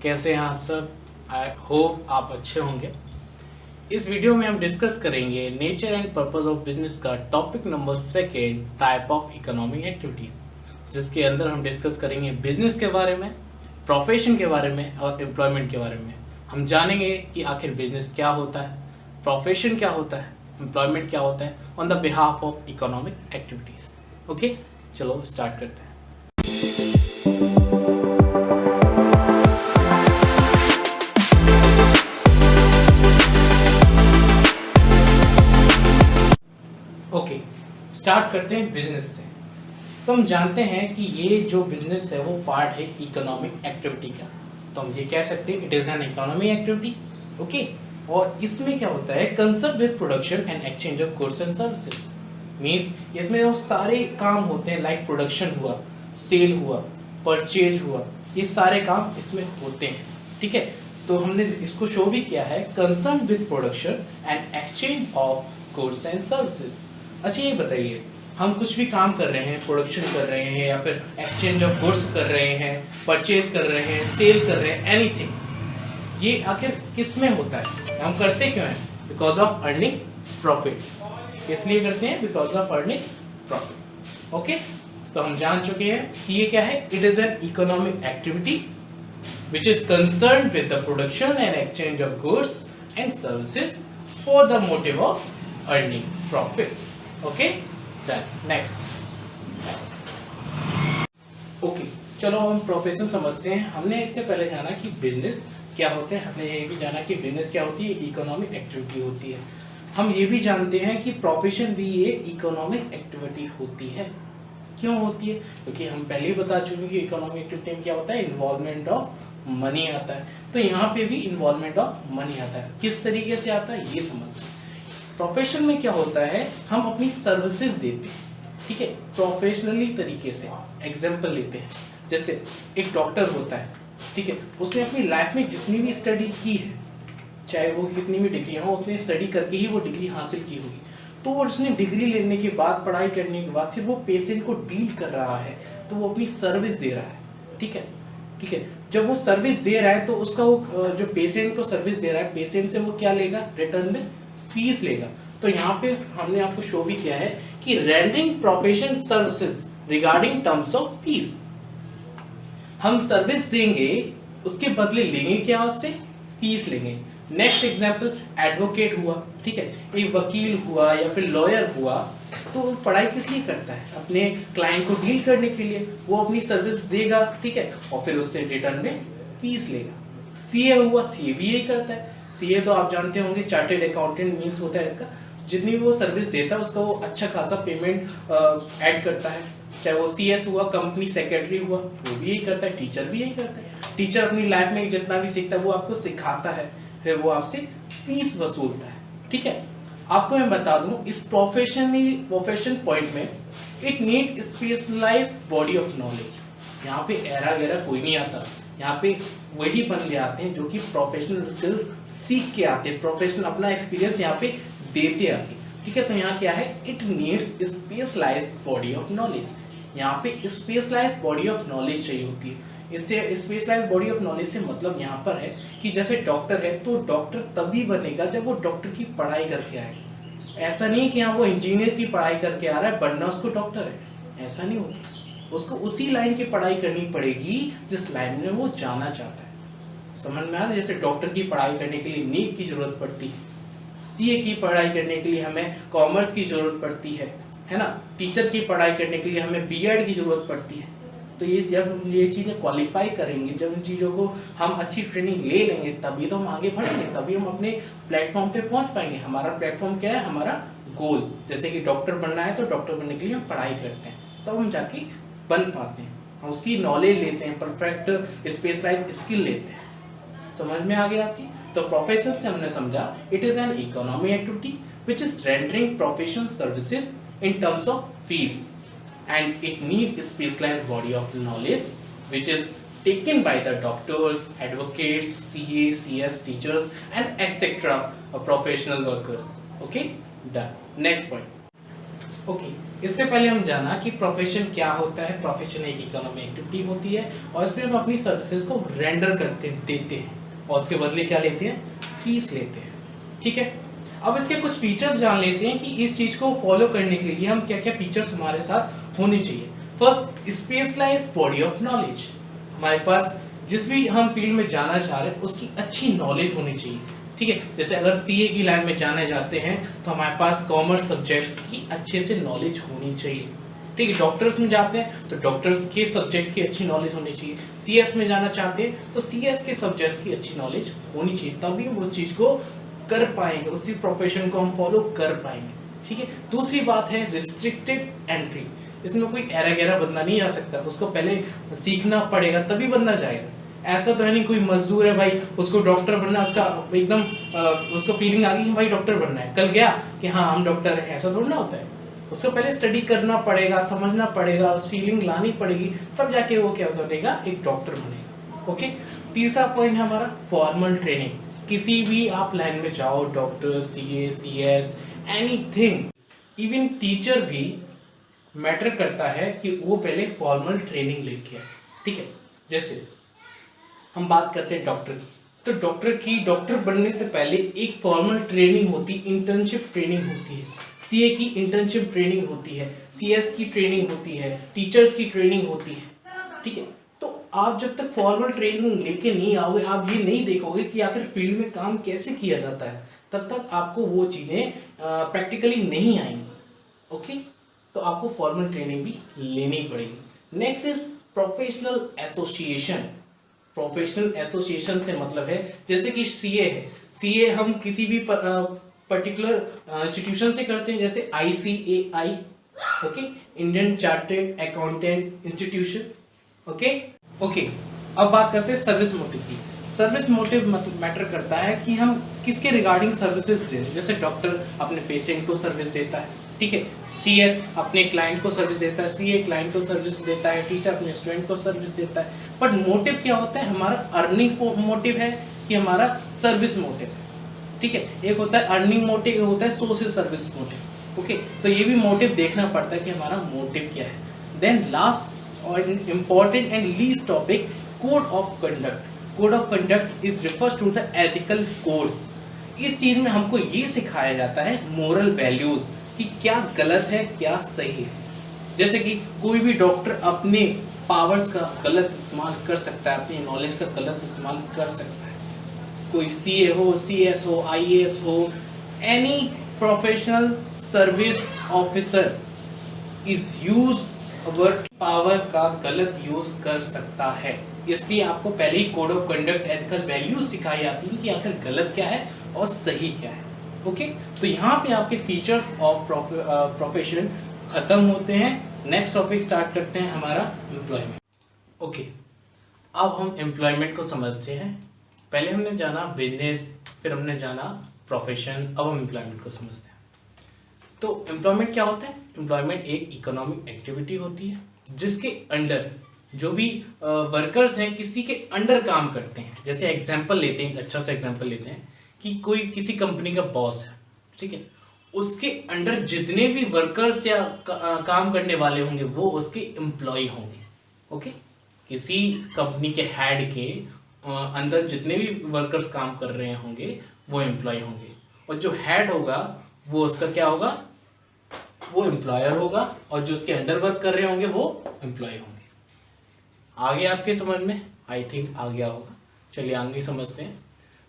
कैसे हैं आप सब। आई होप आप अच्छे होंगे। इस वीडियो में हम डिस्कस करेंगे nature and purpose of business का topic number 2 type of economic activities, जिसके अंदर हम डिस्कस करेंगे बिजनेस के बारे में, प्रोफेशन के बारे में और एम्प्लॉयमेंट के बारे में। हम जानेंगे कि आखिर बिजनेस क्या होता है, प्रोफेशन क्या होता है, एम्प्लॉयमेंट क्या होता है on the behalf of economic activities. Okay, चलो स्टार्ट करते हैं। ओके, स्टार्ट करते हैं बिजनेस से। तो हम जानते हैं कि ये जो बिजनेस है वो पार्ट है इकोनॉमिक एक्टिविटी का। तो हम ये कह सकते हैं it is an economic activity. Okay, और इसमें क्या होता है, concern with production and exchange of goods and services. Means इसमें वो सारे काम होते हैं, लाइक प्रोडक्शन हुआ, सेल हुआ, परचेज हुआ, ये सारे काम इसमें होते हैं। ठीक है, तो हमने इसको शो भी किया है, concern with production and exchange of goods and services. अच्छा ये बताइए, हम कुछ भी काम कर रहे हैं, प्रोडक्शन कर रहे हैं या फिर एक्सचेंज ऑफ गुड्स कर रहे हैं, परचेज कर रहे हैं, सेल कर रहे हैं, एनीथिंग, ये आखिर किस में होता है, हम करते क्यों हैं? Because of earning profit. किस लिए करते हैं? Because of earning profit. Okay, तो हम जान चुके हैं कि ये क्या है, it is an economic activity which is concern with the production and exchange of goods and services for the motive of earning profit. Okay, done. Next. Okay, चलो हम प्रोफेशन समझते हैं। हमने इससे पहले जाना कि बिजनेस क्या होते हैं, हमने ये भी जाना कि बिजनेस क्या होती है, इकोनॉमिक एक्टिविटी होती है। हम ये भी जानते हैं कि प्रोफेशन भी एक इकोनॉमिक एक्टिविटी होती है। क्यों होती है? क्योंकि हम पहले ही बता चुके हैं कि इकोनॉमिक एक्टिविटी में क्या होता है, इन्वॉल्वमेंट ऑफ मनी आता है। तो यहाँ पे भी इन्वॉल्वमेंट ऑफ मनी आता है। किस तरीके से आता है ये समझते हैं। प्रोफेशन में क्या होता है, हम अपनी सर्विसेज देते हैं, ठीक है, प्रोफेशनली तरीके से। एग्जांपल लेते हैं, जैसे एक डॉक्टर होता है, ठीक है, उसने अपनी लाइफ में जितनी भी स्टडी की है, चाहे वो कितनी भी डिग्री हो, उसने स्टडी करके ही वो डिग्री हासिल की होगी। तो उसने डिग्री लेने के बाद, पढ़ाई करने के बाद, फिर वो पेशेंट को डील कर रहा है, तो वो अपनी सर्विस दे रहा है। ठीक है, ठीक है, जब वो सर्विस दे रहा है तो उसका वो जो पेशेंट को सर्विस दे रहा है, पेशेंट से वो क्या लेगा, रिटर्न में फीस लेगा। तो यहाँ पे हमने आपको शो भी किया है कि rendering profession services regarding terms of fees. हम सर्विस देंगे, उसके बदले लेंगे क्या, उससे फीस लेंगे। नेक्स्ट एग्जांपल, एडवोकेट हुआ, ठीक है, एक वकील हुआ या फिर लॉयर हुआ, तो वो पढ़ाई किस लिए करता है, अपने क्लाइंट को डील करने के लिए। वो अपनी सर्विस देगा, ठीक है, और फिर उससे रिटर्न में फीस लेगा। सीए हुआ, सीए भी यही करता है। सीए तो आप जानते होंगे, चार्टेड अकाउंटेंट मींस होता है इसका, जितनी भी वो सर्विस देता है उसका वो अच्छा खासा पेमेंट ऐड करता है। चाहे वो सीएस हुआ, कंपनी सेक्रेटरी हुआ, वो भी यही करता है। टीचर भी यही करता है। टीचर अपनी लाइफ में जितना भी सीखता है वो आपको सिखाता है, फिर वो आपसे फीस वसूलता है। ठीक है, आपको मैं बता दूं, इस प्रोफेशन पॉइंट में it need specialized body of knowledge. यहाँ पे एरा गैरा कोई नहीं आता, यहाँ पे वही बंदे आते हैं जो कि प्रोफेशनल स्किल सीख के आते हैं, प्रोफेशनल अपना एक्सपीरियंस यहाँ पे देते आते। ठीक है, तो यहाँ क्या है, it needs specialized body of knowledge. यहाँ पे स्पेशलाइज्ड बॉडी ऑफ नॉलेज चाहिए होती है। इससे स्पेशलाइज्ड बॉडी ऑफ नॉलेज से मतलब यहाँ पर है कि जैसे डॉक्टर है, तो डॉक्टर तभी बनेगा जब वो डॉक्टर की पढ़ाई करके आएगा। ऐसा नहीं है कि हाँ वो इंजीनियर की पढ़ाई करके आ रहा है, बनना उसको डॉक्टर है, ऐसा नहीं होता। उसको उसी लाइन की पढ़ाई करनी पड़ेगी जिस लाइन में वो जाना चाहता है। समझ में आ रहा है? जैसे डॉक्टर की पढ़ाई करने के लिए नीट की जरूरत पड़ती है, सीए की पढ़ाई करने के लिए हमें कॉमर्स की जरूरत पड़ती है ना, टीचर की पढ़ाई करने के लिए हमें बीएड की जरूरत पड़ती है। तो ये जब ये चीज़ें क्वालिफाई करेंगे, जब इन चीज़ों को हम अच्छी ट्रेनिंग ले लेंगे, तभी तो हम आगे बढ़ेंगे, तभी हम अपने प्लेटफॉर्म पे पहुंच पाएंगे। हमारा प्लेटफॉर्म क्या है, हमारा गोल। जैसे कि डॉक्टर बनना है तो डॉक्टर बनने के लिए हम पढ़ाई करते हैं, तब हम जाके बन पाते हैं, हम उसकी नॉलेज लेते हैं, परफेक्ट स्पेशलाइज्ड स्किल लेते हैं। समझ में आ गया आपकी? तो प्रोफेशन से हमने समझा it is an economic activity which is rendering professional services in terms of fees, and it need specialized body of knowledge which is taken by the doctors, advocates, CA, CS, teachers and etc. professional workers. Okay, done. Next point. Okay, इससे पहले हम जाना कि profession क्या होता है। Profession एक economic activity होती है और इसमें हम अपनी सर्विसेज को रेंडर करते देते हैं और उसके बदले क्या लेते हैं, फीस लेते हैं। ठीक है, अब इसके कुछ फीचर्स जान लेते हैं कि इस चीज को फॉलो करने के लिए हम क्या क्या फीचर्स हमारे साथ होने चाहिए। First, specialized body of knowledge. हमारे पास जिस भी हम फील्ड में जाना चाह रहे हैं उसकी अच्छी नॉलेज होनी चाहिए। ठीक है, जैसे अगर सीए की लाइन में जाने जाते हैं तो हमारे पास कॉमर्स सब्जेक्ट्स की अच्छे से नॉलेज होनी चाहिए। ठीक है, डॉक्टर्स में जाते हैं तो डॉक्टर्स के सब्जेक्ट्स की अच्छी नॉलेज होनी चाहिए। सीएस में जाना चाहते हैं तो सीएस के सब्जेक्ट्स की अच्छी नॉलेज होनी चाहिए, तभी हम उस चीज को कर पाएंगे, उसी प्रोफेशन को हम फॉलो कर पाएंगे। ठीक है, दूसरी बात है रिस्ट्रिक्टेड एंट्री। इसमें कोई ऐरा गैरा बंदा नहीं आ सकता, उसको पहले सीखना पड़ेगा तभी बंदा जाएगा। ऐसा तो है नहीं कोई मजदूर है भाई, उसको डॉक्टर बनना, उसका एकदम उसको फीलिंग आ गई कि भाई डॉक्टर बनना है, कल गया कि हाँ हम डॉक्टर है, ऐसा थोड़ा ना होता है। उसको पहले स्टडी करना पड़ेगा, समझना पड़ेगा, उस फीलिंग लानी पड़ेगी, तब जाके वो क्या बनेगा, एक डॉक्टर बनेगा। ओके, तीसरा पॉइंट है हमारा फॉर्मल ट्रेनिंग। किसी भी आप लाइन में जाओ, doctor, CA, CS, anything, even teacher भी मैटर करता है कि वो पहले फॉर्मल ट्रेनिंग लेके आए। ठीक है, जैसे हम बात करते हैं डॉक्टर की, तो डॉक्टर बनने से पहले एक फॉर्मल ट्रेनिंग होती है, इंटर्नशिप ट्रेनिंग होती है। सीए की इंटर्नशिप ट्रेनिंग होती है, सीएस की ट्रेनिंग होती है, टीचर्स की ट्रेनिंग होती है। ठीक है, तो आप जब तक फॉर्मल ट्रेनिंग लेके नहीं आओगे, आप ये नहीं देखोगे कि आखिर फील्ड में काम कैसे किया जाता है, तब तक आपको वो चीजें प्रैक्टिकली नहीं आएंगी। ओके, तो आपको फॉर्मल ट्रेनिंग भी लेनी पड़ेगी। Next is professional association. Professional association से मतलब है जैसे कि सीए है, सीए हम किसी भी पर्टिकुलर इंस्टीट्यूशन से करते हैं, जैसे ICAI, okay, Indian chartered accountant institution. Okay, अब बात करते हैं सर्विस मोटिव की। सर्विस मोटिव मैटर करता है कि हम किसके रिगार्डिंग सर्विसेज दे रहे हैं। जैसे डॉक्टर अपने पेशेंट को सर्विस देता है, ठीक है, सीएस अपने क्लाइंट को सर्विस देता है, सीए क्लाइंट को सर्विस देता है, टीचर अपने स्टूडेंट को सर्विस देता है। बट मोटिव क्या होता है, हमारा अर्निंग मोटिव है कि हमारा सर्विस मोटिव है। ठीक है, एक होता है अर्निंग मोटिव, एक होता है सोशल सर्विस मोटिव। ओके, तो ये भी मोटिव देखना पड़ता है कि हमारा मोटिव क्या है। देन लास्ट और important and least topic, code of conduct. Code of conduct is refers to the ethical codes. इस चीज में हमको ये सिखाया जाता है मोरल वैल्यूज कि क्या गलत है क्या सही है। जैसे कि कोई भी डॉक्टर अपने पावर्स का गलत इस्तेमाल कर सकता है, अपनी नॉलेज का गलत इस्तेमाल कर सकता है। कोई सीए हो, सीएस हो, आईएएस हो, any professional service officer is use our power का गलत यूज कर सकता है। इसलिए आपको पहले ही code of conduct ethical values सिखाई जाती है कि आखिर गलत क्या है और सही क्या है। ओके, तो यहाँ पे आपके फीचर्स ऑफ प्रोफेशन खत्म होते हैं। नेक्स्ट टॉपिक स्टार्ट करते हैं हमारा एम्प्लॉयमेंट। ओके, अब हम एम्प्लॉयमेंट को समझते हैं। पहले हमने जाना बिजनेस, फिर हमने जाना प्रोफेशन, अब हम एम्प्लॉयमेंट को समझते हैं। तो एम्प्लॉयमेंट क्या होता है? एम्प्लॉयमेंट एक इकोनॉमिक एक्टिविटी होती है जिसके अंडर जो भी वर्कर्स हैं किसी के अंडर काम करते हैं। जैसे एग्जांपल लेते हैं, अच्छा सा एग्जांपल लेते हैं कि कोई किसी कंपनी का बॉस है, ठीक है, उसके अंडर जितने भी वर्कर्स या काम करने वाले होंगे वो उसके एम्प्लॉय होंगे। ओके, किसी कंपनी के हेड के अंदर जितने भी वर्कर्स काम कर रहे होंगे वो एम्प्लॉय होंगे, और जो हेड होगा वो उसका क्या होगा, वो एम्प्लॉयर होगा, और जो उसके अंडर वर्क कर रहे होंगे वो एम्प्लॉय होंगे। आगे आपके समझ में, आई थिंक आ गया होगा। चलिए आगे समझते हैं।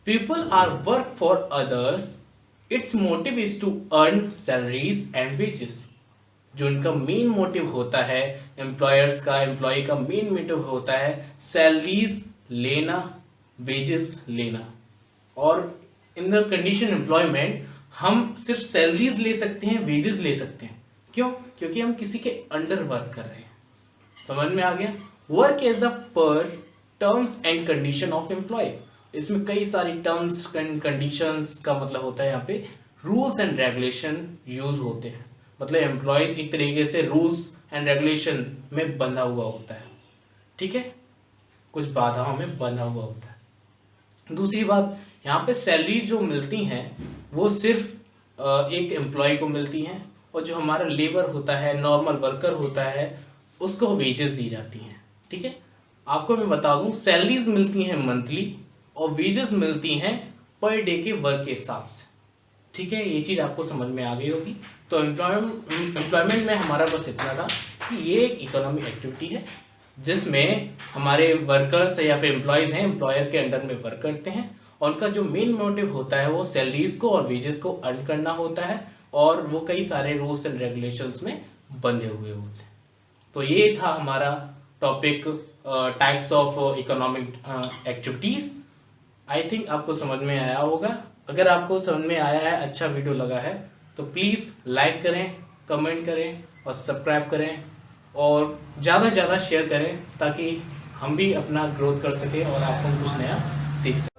People are work for others, it's motive is to earn salaries and wages. जो इनका मेन मोटिव होता है, एम्प्लॉयर्स का, एम्प्लॉय का मेन मोटिव होता है सैलरीज लेना, वेजेस लेना। और इन द कंडीशन एम्प्लॉयमेंट हम सिर्फ सैलरीज ले सकते हैं, वेजेस ले सकते हैं। क्यों? क्योंकि हम किसी के अंडर वर्क कर रहे हैं। समझ में आ गया? Work as the per terms and condition of employ. इसमें कई सारी टर्म्स एंड कंडीशंस का मतलब होता है, यहाँ पे रूल्स एंड रेगुलेशन यूज होते हैं। मतलब एम्प्लॉयज एक तरीके से रूल्स एंड रेगुलेशन में बंधा हुआ होता है, ठीक है, कुछ बाधाओं में बंधा हुआ होता है। दूसरी बात, यहाँ पे सैलरी जो मिलती हैं वो सिर्फ एक एम्प्लॉय को मिलती हैं, और जो हमारा लेबर होता है, नॉर्मल वर्कर होता है, उसको वेजेस दी जाती हैं। ठीक है, आपको मैं बता दूं, सैलरीज मिलती हैं मंथली और वेजेस मिलती हैं पर डे के वर्क के हिसाब से। ठीक है, ये चीज़ आपको समझ में आ गई होगी। तो एम्प्लॉयमेंट में हमारा बस इतना था कि ये एक इकोनॉमिक एक्टिविटी है जिसमें हमारे वर्कर्स या फिर एम्प्लॉयज़ हैं, एम्प्लॉयर के अंडर में वर्क करते हैं, और उनका जो मेन मोटिव होता है वो सैलरीज को और वेजेस को अर्न करना होता है, और वो कई सारे रूल्स एंड रेगुलेशंस में बंधे हुए होते हैं। तो ये था हमारा topic, types of economic activities. I think आपको समझ में आया होगा। अगर आपको समझ में आया है, अच्छा वीडियो लगा है, तो प्लीज़ लाइक करें, कमेंट करें और सब्सक्राइब करें, और ज़्यादा से ज़्यादा शेयर करें ताकि हम भी अपना ग्रोथ कर सकें और आपको कुछ नया देख सकें।